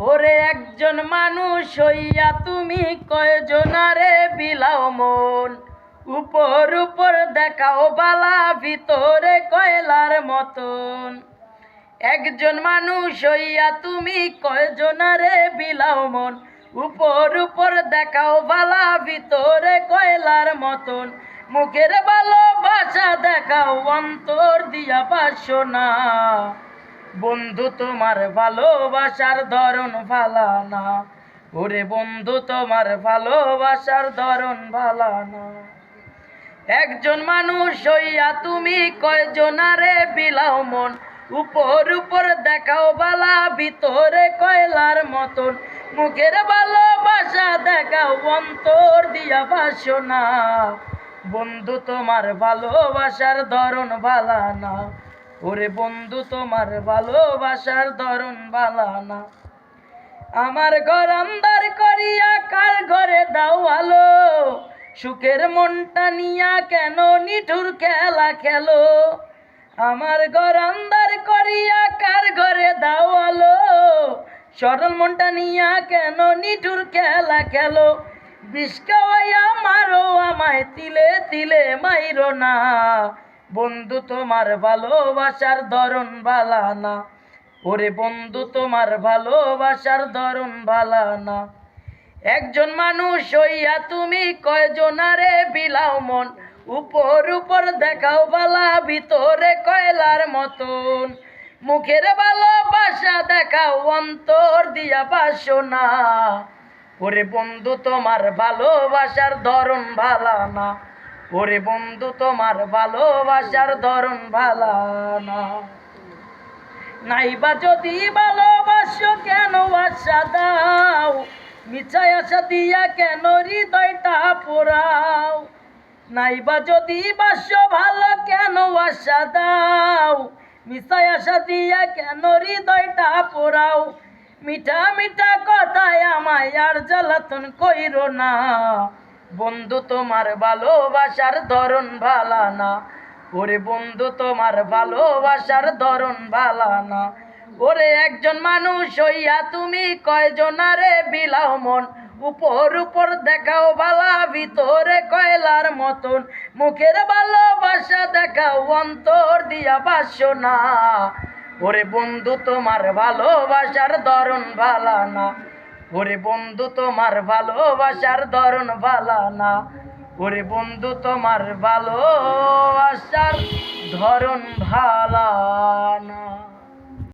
ওরে একজন মানুষ হইয়া তুমি কয়জনারে বিলাও মন, উপর উপর দেখাও বালা ভিতরে কয়লার মতন। একজন মানুষ হইয়া তুমি কয়জনারে বিলাও মন, উপর উপর দেখাও বালা ভিতরে কয়লার মতন। মুখের ভালোবাসা দেখাও অন্তর দিয়া বাসো না, বন্ধু তোমার ভালোবাসার ধরন ভালা না। ওরে বন্ধু তোমার ভালোবাসার ধরন ভালা না। একজন মানুষ হইয়া তুমি কয়জনারে বিলাও মন, উপর উপর দেখাও বালা ভিতরে কয়লার মতন। মুখের ভালোবাসা দেখাও অন্তর দিয়া বাসো না, বন্ধু তোমার ভালোবাসার ধরন ভালা না। ওরে বন্ধু তোমার ভালোবাসার ধরন ভালা না। আমার ঘর আন্দার করিয়া কার ঘরে দাও আলো, সুখের মনটা নিয়া কেন নিঠুর খেলা খেলো। আমার ঘর আন্দার করিয়া কার ঘরে দাও আলো, সরল মনটা নিয়া কেন নিঠুর খেলা খেলো। বিষ খাওয়াইয়া মারো আমায় তিলে তিলে মাইরো না, বন্ধু তোমার ভালোবাসার ধরন ভালা না। ওরে বন্ধু তোমার ভালোবাসার ধরন ভালা না। একজন মানুষ হইয়া তুমি কয়জনারে বিলাও মন, উপর উপর দেখাও বালা ভিতরে কয়লার মতন। মুখের ভালোবাসা দেখাও অন্তর দিয়া বাসো না, ওরে বন্ধু তোমার ভালোবাসার ধরন ভালা না। ওরে বন্ধু তোমার ভালোবাসার ধরন ভালা না। নাইবা যদি ভালোবাসো কেন আশা দাও, মিছাই আশা দিয়া কেন হৃদয়টা পোড়াও। নাইবা যদি বাসো ভালো কেন আশা দাও, মিছাই আশা দিয়া কেন হৃদয়টা পোড়াও। মিঠা মিঠা কথায় আমায় আর জ্বালাতন কইরো না, বন্ধু তোমার ভালোবাসার ধরন ভালা না। ওরে বন্ধু তোমার ভালোবাসার ধরন ভালা না। ওরে একজন মানুষ হইয়া তুমি কয়জনারে বিলাও মন, উপর উপর দেখাও বালা ভিতরে কয়লার মতন। মুখের ভালোবাসা দেখাও অন্তর দিয়া বাসো না, ওরে বন্ধু তোমার ভালোবাসার ধরন ভালা না। ওরে বন্ধু তোমার ভালোবাসার ধরন ভালা না। ওরে বন্ধু তোমার ভালোবাসার ধরন ভালা না।